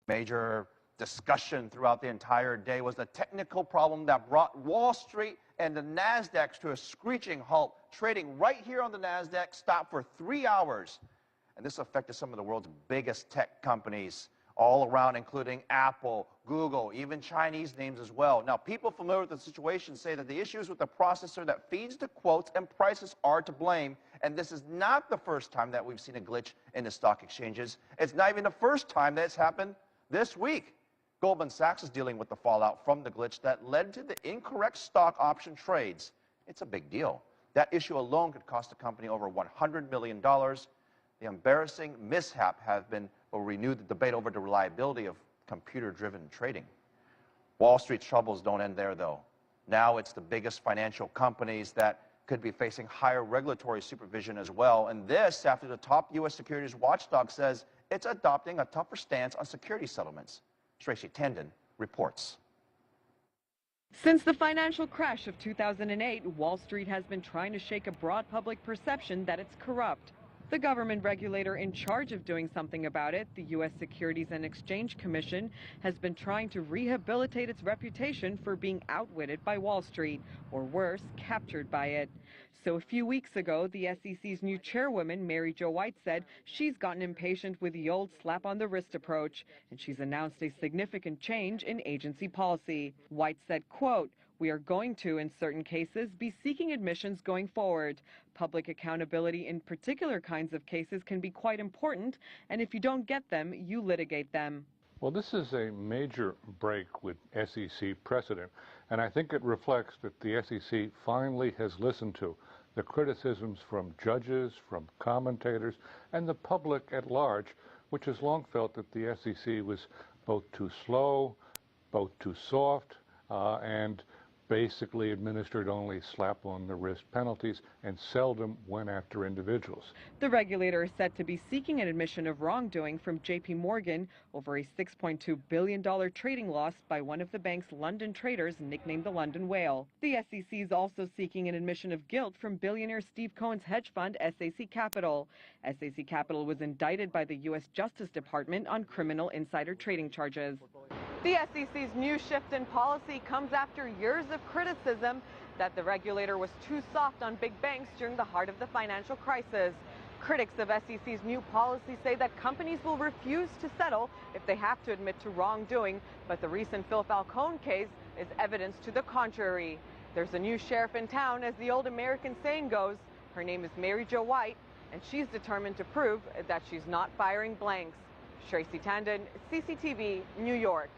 Major discussion throughout the entire day was the technical problem that brought Wall Street and the NASDAQ to a screeching halt. Trading right here on the NASDAQ stopped for 3 hours. And this affected some of the world's biggest tech companies all around, including Apple, Google, even Chinese names as well. Now, people familiar with the situation say that the issues with the processor that feeds the quotes and prices are to blame. And this is not the first time that we've seen a glitch in the stock exchanges. It's not even the first time that it's happened this week. Goldman Sachs is dealing with the fallout from the glitch that led to the incorrect stock option trades. It's a big deal. That issue alone could cost the company over $100 million. The embarrassing mishap will renew the debate over the reliability of computer-driven trading. Wall Street's troubles don't end there, though. Now it's the biggest financial companies that could be facing higher regulatory supervision as well. And this after the top U.S. securities watchdog says it's adopting a tougher stance on security settlements. Tracy Tandon reports. Since the financial crash of 2008, Wall Street has been trying to shake a broad public perception that it's corrupt. The government regulator in charge of doing something about it, the U.S. Securities and Exchange Commission, has been trying to rehabilitate its reputation for being outwitted by Wall Street, or worse, captured by it. So a few weeks ago, the SEC's new chairwoman, Mary Jo White, said she's gotten impatient with the old slap-on-the-wrist approach, and she's announced a significant change in agency policy. White said, quote, "We are going to, in certain cases, be seeking admissions going forward. Public accountability in particular kinds of cases can be quite important, and if you don't get them, you litigate them." Well, this is a major break with SEC precedent, and I think it reflects that the SEC finally has listened to the criticisms from judges, from commentators, and the public at large, which has long felt that the SEC was both too slow, both too soft, and basically administered only slap-on-the-wrist penalties and seldom went after individuals. The regulator is said to be seeking an admission of wrongdoing from J.P. Morgan over a $6.2 billion trading loss by one of the bank's London traders nicknamed the London Whale. The SEC is also seeking an admission of guilt from billionaire Steve Cohen's hedge fund, SAC Capital. SAC Capital was indicted by the U.S. Justice Department on criminal insider trading charges. The SEC's new shift in policy comes after years of criticism that the regulator was too soft on big banks during the heart of the financial crisis. Critics of SEC's new policy say that companies will refuse to settle if they have to admit to wrongdoing, but the recent Phil Falcone case is evidence to the contrary. There's a new sheriff in town, as the old American saying goes. Her name is Mary Jo White, and she's determined to prove that she's not firing blanks. Tracy Tandon, CCTV, New York.